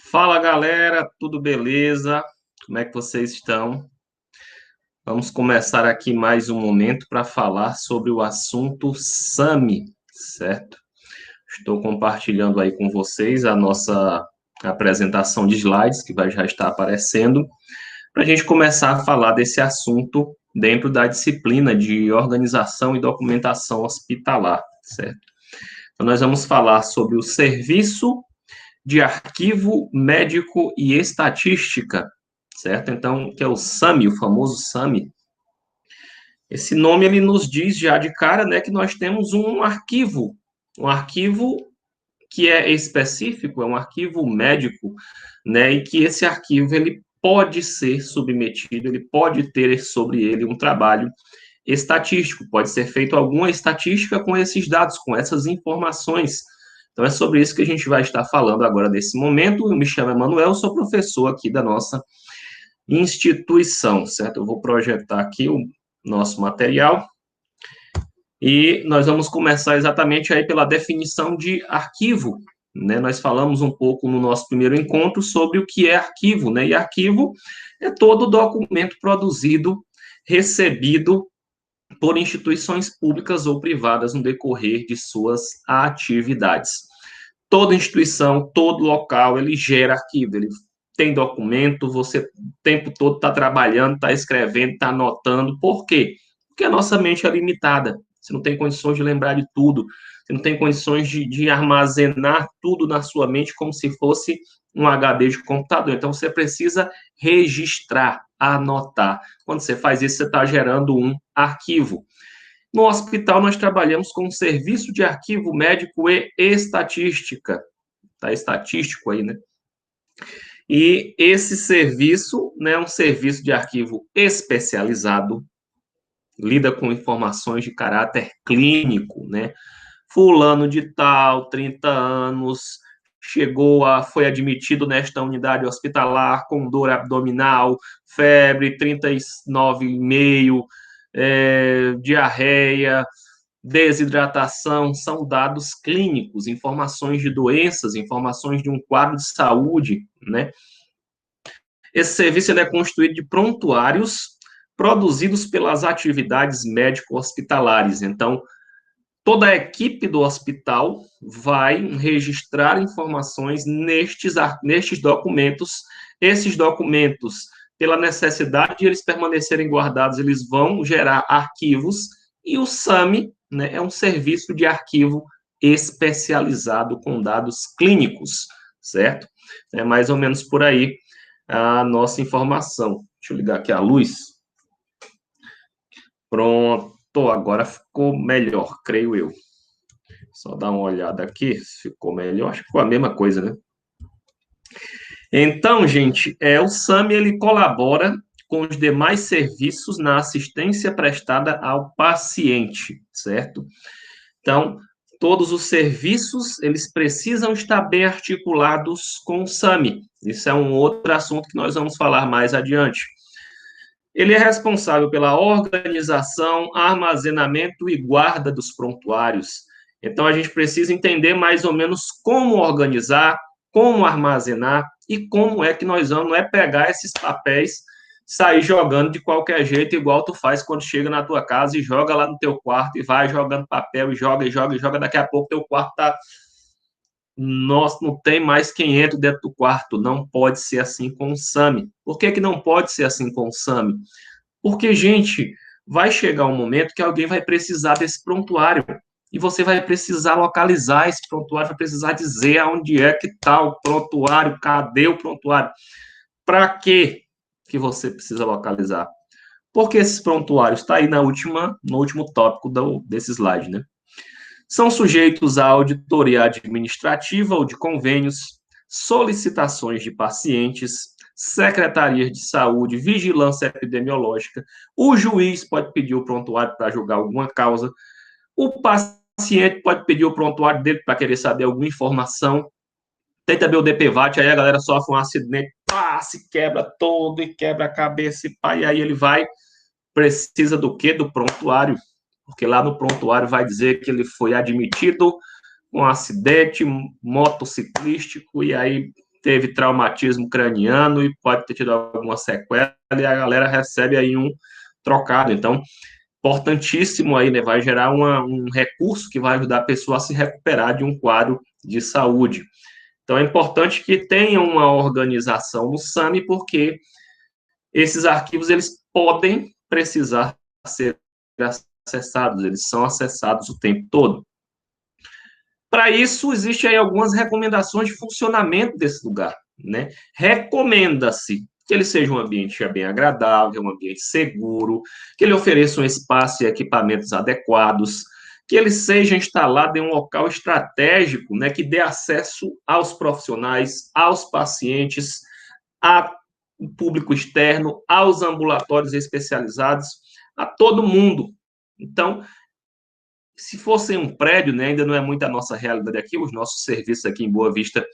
Fala galera, tudo beleza? Como é que vocês estão? Vamos começar aqui mais um momento para falar sobre o assunto SAMI, certo? Estou compartilhando aí com vocês a nossa apresentação de slides, que vai já estar aparecendo, para a gente começar a falar desse assunto dentro da disciplina de organização e documentação hospitalar, certo? Então, nós vamos falar sobre o serviço de arquivo médico e estatística, certo? Então, que é o SAMI, o famoso SAMI. Esse nome ele nos diz já de cara, né, que nós temos um arquivo que é específico, é um arquivo médico, né, e que esse arquivo ele pode ser submetido, ele pode ter sobre ele um trabalho estatístico, pode ser feito alguma estatística com esses dados, com essas informações. Então, é sobre isso que a gente vai estar falando agora nesse momento. Eu me chamo Emanuel, sou professor aqui da nossa instituição, certo? Eu vou projetar aqui o nosso material e nós vamos começar exatamente aí pela definição de arquivo, né? Nós falamos um pouco no nosso primeiro encontro sobre o que é arquivo, né? E arquivo é todo documento produzido, recebido por instituições públicas ou privadas no decorrer de suas atividades. Toda instituição, todo local, ele gera arquivo, ele tem documento, você o tempo todo está trabalhando, está escrevendo, está anotando. Por quê? Porque a nossa mente é limitada. Você não tem condições de lembrar de tudo, você não tem condições de armazenar tudo na sua mente como se fosse um HD de computador. Então, você precisa registrar, anotar. Quando você faz isso, você está gerando um arquivo. No hospital, nós trabalhamos com um serviço de arquivo médico e estatística. Está estatístico aí, né? E esse serviço, né, é um serviço de arquivo especializado, lida com informações de caráter clínico, né? Fulano de tal, 30 anos, foi admitido nesta unidade hospitalar com dor abdominal, febre 39,5, diarreia, desidratação, são dados clínicos, informações de doenças, informações de um quadro de saúde, né? Esse serviço ele é constituído de prontuários produzidos pelas atividades médico-hospitalares. Então, toda a equipe do hospital vai registrar informações nestes documentos. Esses documentos, pela necessidade de eles permanecerem guardados, eles vão gerar arquivos, e o SAMI, né, é um serviço de arquivo especializado com dados clínicos, certo? É mais ou menos por aí a nossa informação. Deixa eu ligar aqui a luz. Pronto, agora ficou melhor, creio eu. Só dar uma olhada aqui, se ficou melhor. Acho que ficou a mesma coisa, né? Então, gente, o SAMI ele colabora com os demais serviços na assistência prestada ao paciente, certo? Então, todos os serviços, eles precisam estar bem articulados com o SAMI. Isso é um outro assunto que nós vamos falar mais adiante. Ele é responsável pela organização, armazenamento e guarda dos prontuários. Então, a gente precisa entender mais ou menos como organizar, como armazenar e como é que nós vamos, não é pegar esses papéis, sair jogando de qualquer jeito, igual tu faz quando chega na tua casa e joga lá no teu quarto e vai jogando papel e joga, e joga, e joga, daqui a pouco teu quarto tá... Nossa, não tem mais quem entra dentro do quarto. Não pode ser assim com o SAMI. Por que que não pode ser assim com o SAMI? Porque, gente, vai chegar um momento que alguém vai precisar desse prontuário. E você vai precisar localizar esse prontuário, vai precisar dizer aonde é que está o prontuário, cadê o prontuário. Para quê que você precisa localizar? Porque esses prontuários, está aí no último tópico desse slide, né? São sujeitos à auditoria administrativa ou de convênios, solicitações de pacientes, secretarias de saúde, vigilância epidemiológica. O juiz pode pedir o prontuário para julgar alguma causa. O paciente pode pedir o prontuário dele para querer saber alguma informação. Tem também o DPVAT, aí a galera sofre um acidente, pá, se quebra todo e quebra a cabeça, e pá, e aí ele precisa do quê? Do prontuário. Porque lá no prontuário vai dizer que ele foi admitido com um acidente motociclístico, e aí teve traumatismo craniano e pode ter tido alguma sequela, e a galera recebe aí um trocado. Então, importantíssimo aí, né? Vai gerar um recurso que vai ajudar a pessoa a se recuperar de um quadro de saúde. Então, é importante que tenha uma organização no SAMI, porque esses arquivos, eles podem precisar ser acessados, eles são acessados o tempo todo. Para isso, existem aí algumas recomendações de funcionamento desse lugar, né? Recomenda-se que ele seja um ambiente bem agradável, um ambiente seguro, que ele ofereça um espaço e equipamentos adequados, que ele seja instalado em um local estratégico, né, que dê acesso aos profissionais, aos pacientes, ao público externo, aos ambulatórios especializados, a todo mundo. Então, se fosse um prédio, né, ainda não é muito a nossa realidade aqui, os nossos serviços aqui em Boa Vista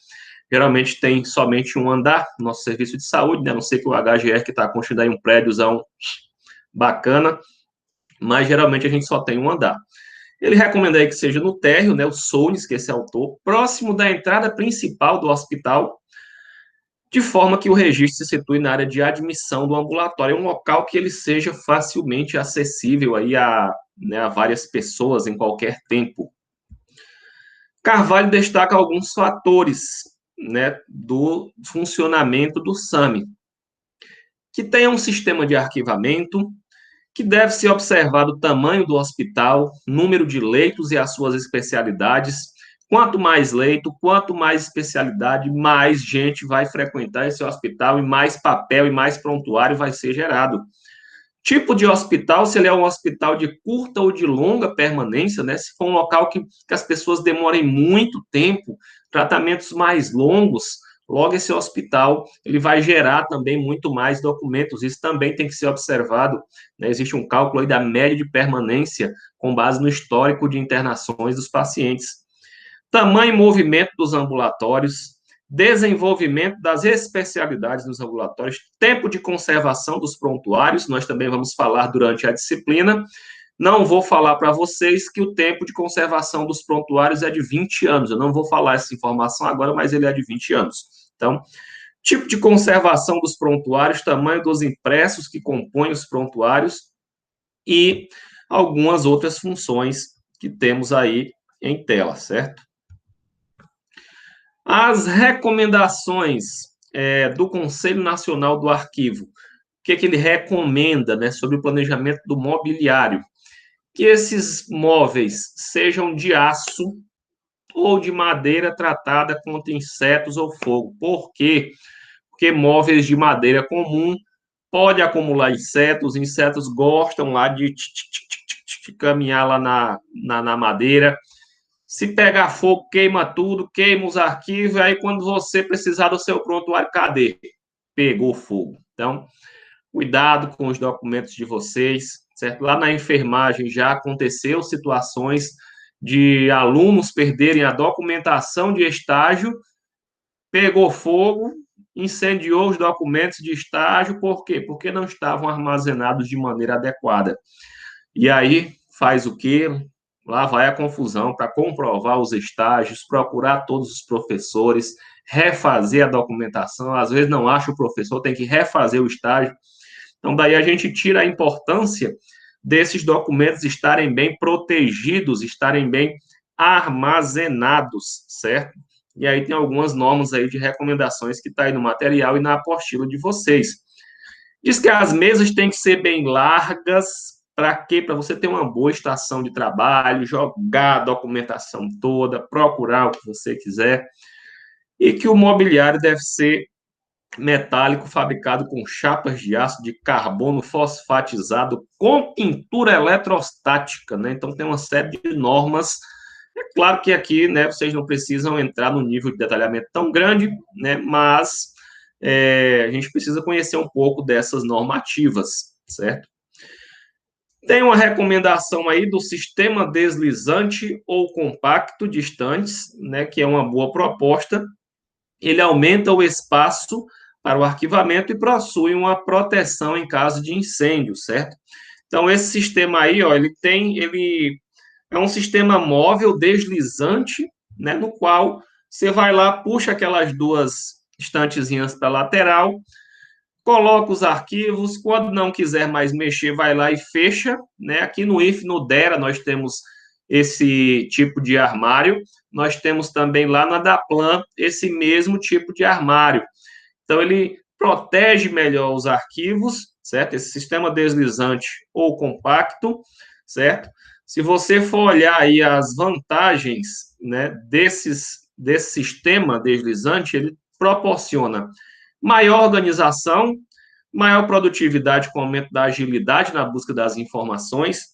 geralmente tem somente um andar, nosso serviço de saúde, né, a não sei que o HGR que está construindo aí um prédiozão bacana, mas geralmente a gente só tem um andar. Ele recomenda aí que seja no térreo, né, o SONES, que esse é o topo, próximo da entrada principal do hospital, de forma que o registro se situe na área de admissão do ambulatório, é um local que ele seja facilmente acessível aí né, a várias pessoas em qualquer tempo. Carvalho destaca alguns fatores, né, do funcionamento do SAMI, que tenha um sistema de arquivamento, que deve ser observado o tamanho do hospital, número de leitos e as suas especialidades. Quanto mais leito, quanto mais especialidade, mais gente vai frequentar esse hospital e mais papel e mais prontuário vai ser gerado. Tipo de hospital, se ele é um hospital de curta ou de longa permanência, né? Se for um local que as pessoas demorem muito tempo, tratamentos mais longos, logo esse hospital ele vai gerar também muito mais documentos. Isso também tem que ser observado, né? Existe um cálculo aí da média de permanência com base no histórico de internações dos pacientes. Tamanho e movimento dos ambulatórios, desenvolvimento das especialidades nos ambulatórios, tempo de conservação dos prontuários, nós também vamos falar durante a disciplina. Não vou falar para vocês que o tempo de conservação dos prontuários é de 20 anos, eu não vou falar essa informação agora, mas ele é de 20 anos. Então, tipo de conservação dos prontuários, tamanho dos impressos que compõem os prontuários e algumas outras funções que temos aí em tela, certo? As recomendações do Conselho Nacional do Arquivo, o que ele recomenda, né, sobre o planejamento do mobiliário? Que esses móveis sejam de aço ou de madeira tratada contra insetos ou fogo. Por quê? Porque móveis de madeira comum pode acumular insetos, os insetos gostam lá de caminhar lá na madeira. Se pegar fogo, queima tudo, queima os arquivos, aí quando você precisar do seu prontuário, cadê? Pegou fogo. Então, cuidado com os documentos de vocês, certo? Lá na enfermagem já aconteceu situações de alunos perderem a documentação de estágio, pegou fogo, incendiou os documentos de estágio, por quê? Porque não estavam armazenados de maneira adequada. E aí faz o quê? Lá vai a confusão para comprovar os estágios, procurar todos os professores, refazer a documentação. Às vezes não acha o professor, tem que refazer o estágio. Então, daí a gente tira a importância desses documentos estarem bem protegidos, estarem bem armazenados, certo? E aí tem algumas normas aí de recomendações que está aí no material e na apostila de vocês. Diz que as mesas têm que ser bem largas. Para quê? Para você ter uma boa estação de trabalho, jogar a documentação toda, procurar o que você quiser. E que o mobiliário deve ser metálico, fabricado com chapas de aço de carbono fosfatizado com pintura eletrostática, né? Então tem uma série de normas. É claro que aqui, né, vocês não precisam entrar no nível de detalhamento tão grande, né? Mas a gente precisa conhecer um pouco dessas normativas, certo? Tem uma recomendação aí do sistema deslizante ou compacto de estantes, né, que é uma boa proposta. Ele aumenta o espaço para o arquivamento e possui uma proteção em caso de incêndio, certo? Então, esse sistema aí, ó, ele é um sistema móvel deslizante, né, no qual você vai lá, puxa aquelas duas estantezinhas para lateral, coloca os arquivos, quando não quiser mais mexer, vai lá e fecha, né? Aqui no IF, no Dera, nós temos esse tipo de armário, nós temos também lá na Daplan esse mesmo tipo de armário. Então, ele protege melhor os arquivos, certo? Esse sistema deslizante ou compacto, certo? Se você for olhar aí as vantagens, né, desse sistema deslizante, ele proporciona maior organização, maior produtividade com aumento da agilidade na busca das informações,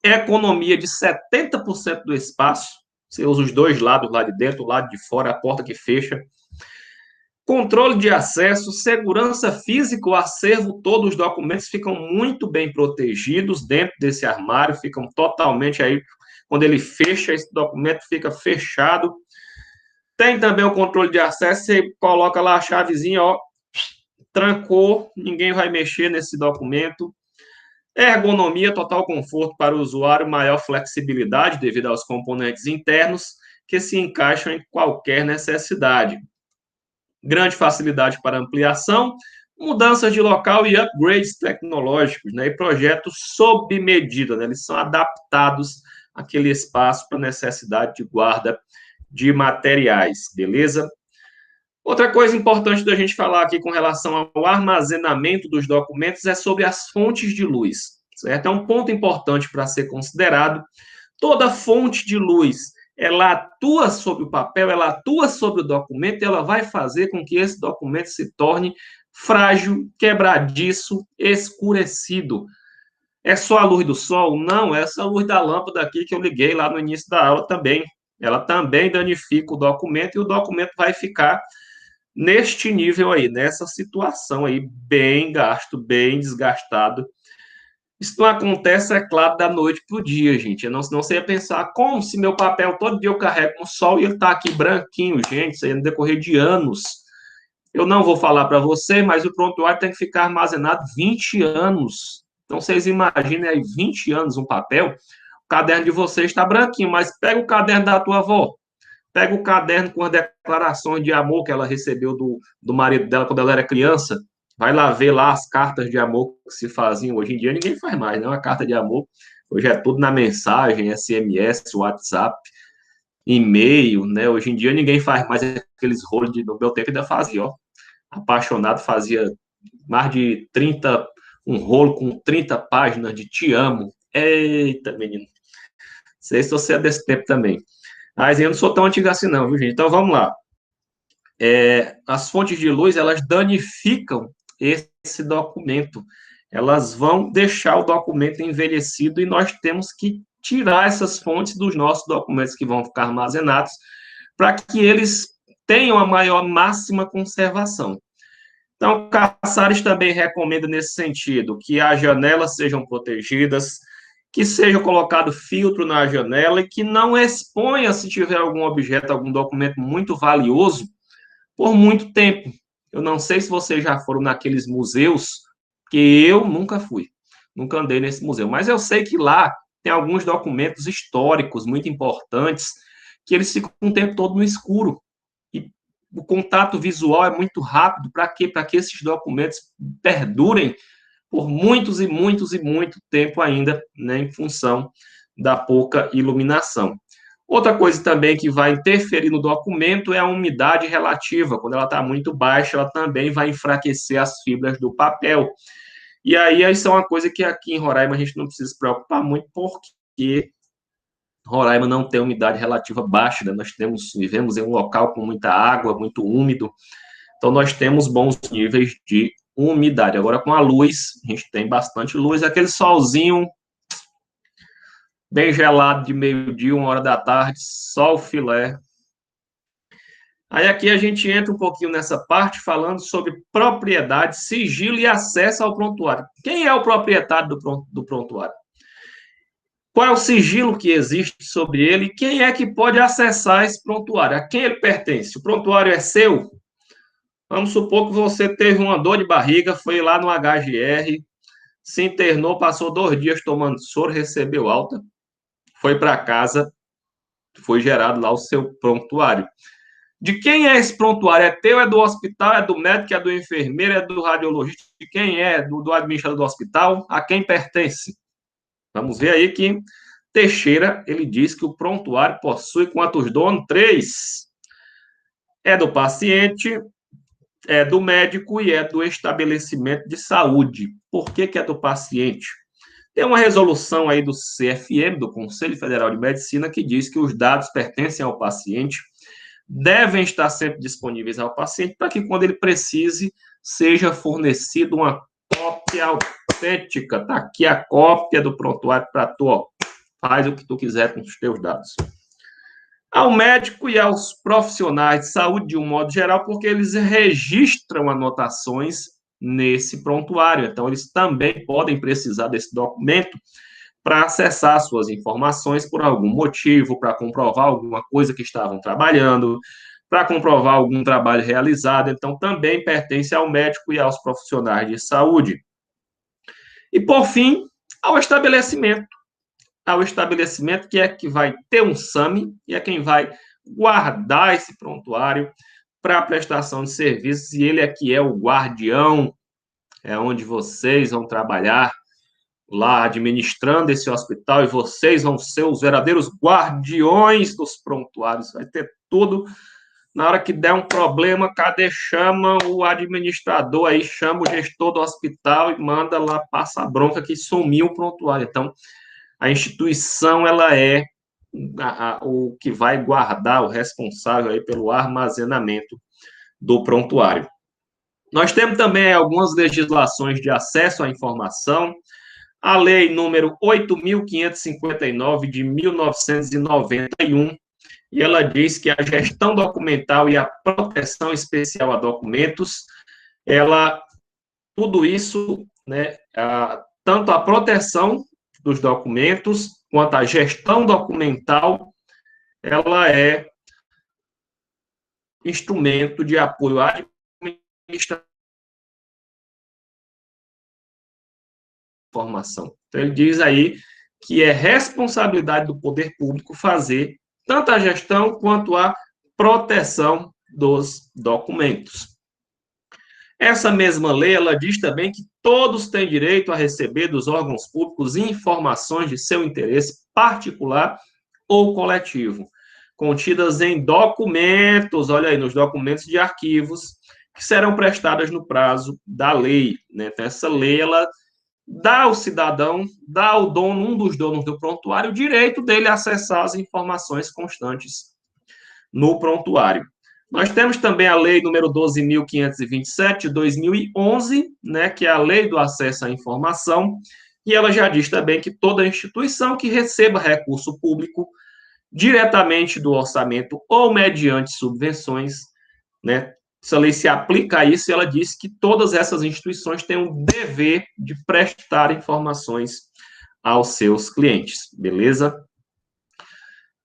economia de 70% do espaço, você usa os dois lados, o lado de dentro, o lado de fora, a porta que fecha, controle de acesso, segurança física, o acervo, todos os documentos ficam muito bem protegidos dentro desse armário, ficam totalmente aí, quando ele fecha, esse documento fica fechado. Tem também o controle de acesso, você coloca lá a chavezinha, ó, trancou, ninguém vai mexer nesse documento. Ergonomia, total conforto para o usuário, maior flexibilidade devido aos componentes internos que se encaixam em qualquer necessidade. Grande facilidade para ampliação, mudanças de local e upgrades tecnológicos, né? E projetos sob medida, né? Eles são adaptados àquele espaço para necessidade de guarda de materiais, beleza? Outra coisa importante da gente falar aqui com relação ao armazenamento dos documentos é sobre as fontes de luz, certo? É um ponto importante para ser considerado. Toda fonte de luz, ela atua sobre o papel, ela atua sobre o documento, e ela vai fazer com que esse documento se torne frágil, quebradiço, escurecido. É só a luz do sol? Não, essa luz da lâmpada aqui que eu liguei lá no início da aula também. Ela também danifica o documento e o documento vai ficar neste nível aí, nessa situação aí, bem gasto, bem desgastado. Isso não acontece, é claro, da noite para o dia, gente. Não, senão você ia pensar, como se meu papel todo dia eu carrego no sol e ele está aqui branquinho, gente, isso aí no decorrer de anos. Eu não vou falar para você, mas o prontuário tem que ficar armazenado 20 anos. Então, vocês imaginem aí 20 anos um papel, o caderno de vocês está branquinho, mas pega o caderno da tua avó, pega o caderno com as declarações de amor que ela recebeu do marido dela quando ela era criança. Vai lá ver lá as cartas de amor que se faziam. Hoje em dia ninguém faz mais, né? Uma carta de amor. Hoje é tudo na mensagem, SMS, WhatsApp, e-mail, né? Hoje em dia ninguém faz mais aqueles rolos de no meu tempo ainda fazia, ó. Apaixonado fazia mais de 30, um rolo com 30 páginas de te amo. Eita, menino. Não sei se você é desse tempo também. Mas eu não sou tão antigo assim, não, viu, gente? Então vamos lá. As fontes de luz, elas danificam esse documento. Elas vão deixar o documento envelhecido e nós temos que tirar essas fontes dos nossos documentos que vão ficar armazenados para que eles tenham a maior máxima conservação. Então, Caçares também recomenda nesse sentido que as janelas sejam protegidas, que seja colocado filtro na janela e que não exponha, se tiver algum objeto, algum documento muito valioso, por muito tempo. Eu não sei se vocês já foram naqueles museus, que eu nunca fui, nunca andei nesse museu, mas eu sei que lá tem alguns documentos históricos muito importantes que eles ficam o tempo todo no escuro. E o contato visual é muito rápido. Para quê? Para que esses documentos perdurem por muitos e muitos e muito tempo ainda, né, em função da pouca iluminação. Outra coisa também que vai interferir no documento é a umidade relativa. Quando ela está muito baixa, ela também vai enfraquecer as fibras do papel. E aí, isso é uma coisa que aqui em Roraima a gente não precisa se preocupar muito, porque Roraima não tem umidade relativa baixa, né? Vivemos em um local com muita água, muito úmido, então nós temos bons níveis de umidade. Agora, com a luz, a gente tem bastante luz, aquele solzinho bem gelado de meio-dia, 1 hora da tarde, só o filé. Aí aqui a gente entra um pouquinho nessa parte falando sobre propriedade, sigilo e acesso ao prontuário. Quem é o proprietário do prontuário? Qual é o sigilo que existe sobre ele? E quem é que pode acessar esse prontuário? A quem ele pertence? O prontuário é seu? Vamos supor que você teve uma dor de barriga, foi lá no HGR, se internou, passou 2 dias tomando soro, recebeu alta, foi para casa, foi gerado lá o seu prontuário. De quem é esse prontuário? É teu, é do hospital, é do médico, é do enfermeiro, é do radiologista? De quem é? Do administrador do hospital? A quem pertence? Vamos ver aí que Teixeira, ele diz que o prontuário possui quantos donos? 3. É do paciente, é do médico e é do estabelecimento de saúde. Por que é do paciente? Tem uma resolução aí do CFM, do Conselho Federal de Medicina, que diz que os dados pertencem ao paciente, devem estar sempre disponíveis ao paciente, para que quando ele precise, seja fornecido uma cópia autêntica. Está aqui a cópia do prontuário para tu, ó. Faz o que tu quiser com os teus dados. Ao médico e aos profissionais de saúde, de um modo geral, porque eles registram anotações nesse prontuário. Então, eles também podem precisar desse documento para acessar suas informações por algum motivo, para comprovar alguma coisa que estavam trabalhando, para comprovar algum trabalho realizado. Então, também pertence ao médico e aos profissionais de saúde. E, por fim, ao estabelecimento. Ao estabelecimento que é que vai ter um SAMI e é quem vai guardar esse prontuário para a prestação de serviços, e ele aqui é o guardião, é onde vocês vão trabalhar lá administrando esse hospital e vocês vão ser os verdadeiros guardiões dos prontuários. Vai ter tudo. Na hora que der um problema, cadê? Chama o administrador aí, chama o gestor do hospital e manda lá, passa a bronca que sumiu o prontuário. Então, a instituição, ela é o que vai guardar, o responsável aí pelo armazenamento do prontuário. Nós temos também algumas legislações de acesso à informação, a lei número 8.559 de 1991, e ela diz que a gestão documental e a proteção especial a documentos, tudo isso, né, tanto a proteção dos documentos quanto a gestão documental, ela é instrumento de apoio administrativo. Informação. Então, ele diz aí que é responsabilidade do poder público fazer tanto a gestão quanto a proteção dos documentos. Essa mesma lei, ela diz também que todos têm direito a receber dos órgãos públicos informações de seu interesse particular ou coletivo, contidas em documentos, olha aí, nos documentos de arquivos, que serão prestadas no prazo da lei, né? Então, essa lei, ela dá ao cidadão, dá ao dono, um dos donos do prontuário, o direito dele acessar as informações constantes no prontuário. Nós temos também a lei número 12.527, de 2011, né, que é a lei do acesso à informação, e ela já diz também que toda instituição que receba recurso público diretamente do orçamento ou mediante subvenções, né, essa lei se aplica a isso e ela diz que todas essas instituições têm o dever de prestar informações aos seus clientes, beleza?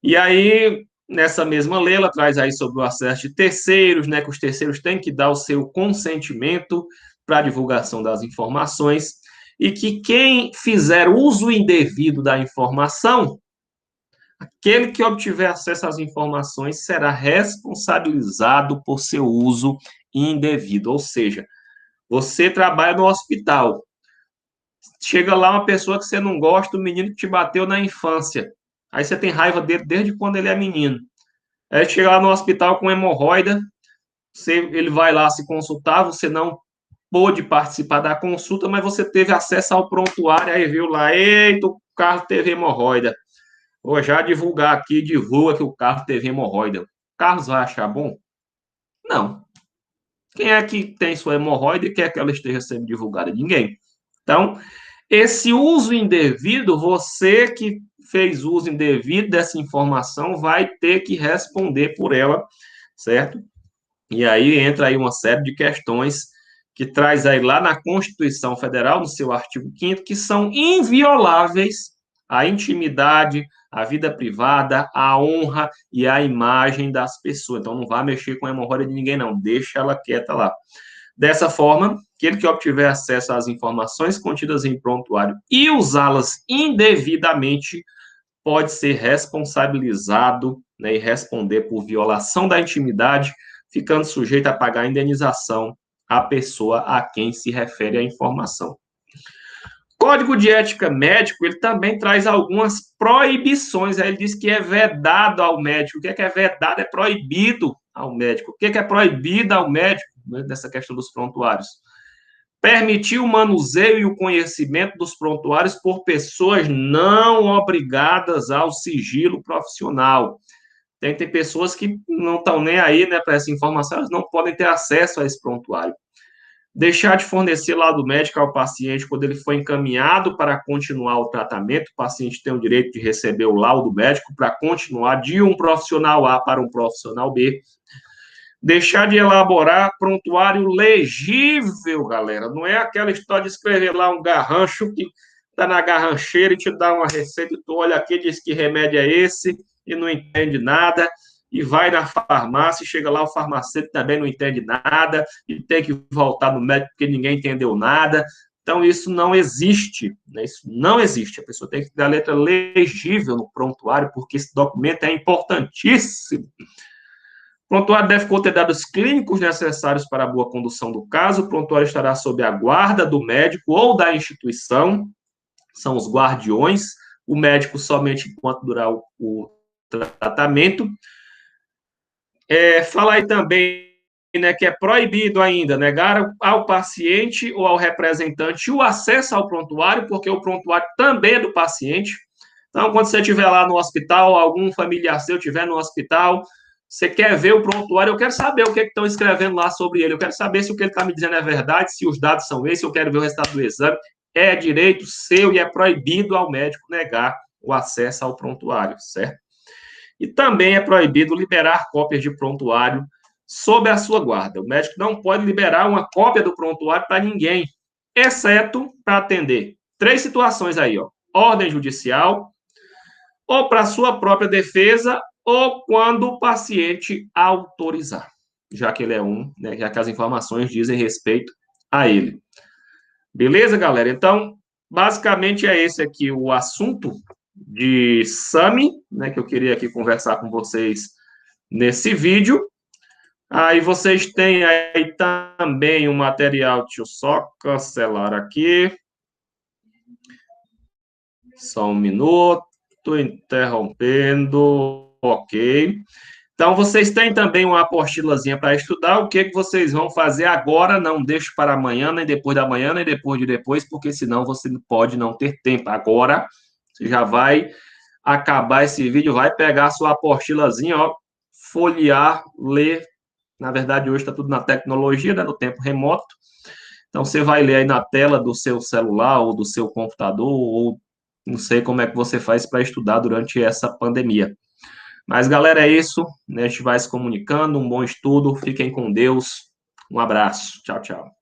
E aí, nessa mesma lei, ela traz aí sobre o acesso de terceiros, né, que os terceiros têm que dar o seu consentimento para a divulgação das informações e que quem fizer uso indevido da informação, aquele que obtiver acesso às informações será responsabilizado por seu uso indevido. Ou seja, você trabalha no hospital, chega lá uma pessoa que você não gosta, o menino que te bateu na infância. Aí você tem raiva dele desde quando ele é menino. Aí chega lá no hospital com hemorroida, ele vai lá se consultar, você não pôde participar da consulta, mas você teve acesso ao prontuário, aí viu lá, eita, o Carlos teve hemorroida. Vou já divulgar aqui, divulga que o Carlos teve hemorroida. O Carlos vai achar bom? Não. Quem é que tem sua hemorroida e quer que ela esteja sendo divulgada? Ninguém. Então, esse uso indevido, você que fez uso indevido dessa informação vai ter que responder por ela, certo? E aí entra aí uma série de questões que traz aí lá na Constituição Federal, no seu artigo 5º, que são invioláveis a intimidade, a vida privada, a honra e a imagem das pessoas. Então, não vá mexer com a hemorroida de ninguém, não. Deixa ela quieta lá. Dessa forma, aquele que obtiver acesso às informações contidas em prontuário e usá-las indevidamente pode ser responsabilizado né, e responder por violação da intimidade, ficando sujeito a pagar a indenização à pessoa a quem se refere a informação. Código de Ética Médico, ele também traz algumas proibições. Aí ele diz que é vedado ao médico. O que é vedado? É proibido ao médico. O que é proibido ao médico, né, nessa questão dos prontuários? Permitir o manuseio e o conhecimento dos prontuários por pessoas não obrigadas ao sigilo profissional. Tem pessoas que não estão nem aí, né, para essa informação, elas não podem ter acesso a esse prontuário. Deixar de fornecer laudo médico ao paciente quando ele foi encaminhado para continuar o tratamento. O paciente tem o direito de receber o laudo médico para continuar de um profissional A para um profissional B. Deixar de elaborar prontuário legível, galera. Não é aquela história de escrever lá um garrancho que está na garrancheira e te dá uma receita e tu olha aqui e diz que remédio é esse e não entende nada. E vai na farmácia, chega lá, o farmacêutico também não entende nada, e tem que voltar no médico porque ninguém entendeu nada. Então, isso não existe, né? Isso não existe. A pessoa tem que dar letra legível no prontuário, porque esse documento é importantíssimo. O prontuário deve conter dados clínicos necessários para a boa condução do caso. O prontuário estará sob a guarda do médico ou da instituição, são os guardiões, o médico somente enquanto durar o tratamento. Fala aí também, né, que é proibido ainda negar ao paciente ou ao representante o acesso ao prontuário, porque o prontuário também é do paciente. Então, quando você estiver lá no hospital, algum familiar seu estiver no hospital, você quer ver o prontuário, eu quero saber o que estão escrevendo lá sobre ele, eu quero saber se o que ele está me dizendo é verdade, se os dados são esses, eu quero ver o resultado do exame. É direito seu e é proibido ao médico negar o acesso ao prontuário, certo? E também é proibido liberar cópias de prontuário sob a sua guarda. O médico não pode liberar uma cópia do prontuário para ninguém, exceto para atender 3 situações aí, ó. Ordem judicial, ou para sua própria defesa, ou quando o paciente autorizar, já que ele é né, já que as informações dizem respeito a ele. Beleza, galera? Então, basicamente é esse aqui o assunto de SAMI, né, que eu queria aqui conversar com vocês nesse vídeo. Aí vocês têm aí também o material, deixa eu só cancelar aqui. Só um minuto, interrompendo, ok. Então, vocês têm também uma apostilazinha para estudar. O que vocês vão fazer agora? Não deixe para amanhã, nem depois da manhã, nem depois de depois, porque senão você pode não ter tempo. Agora, você já vai acabar esse vídeo, vai pegar a sua apostilazinha, ó, folhear, ler. Na verdade, hoje está tudo na tecnologia, né, no tempo remoto. Então, você vai ler aí na tela do seu celular ou do seu computador, ou não sei como é que você faz para estudar durante essa pandemia. Mas, galera, é isso. Né? A gente vai se comunicando. Um bom estudo. Fiquem com Deus. Um abraço. Tchau, tchau.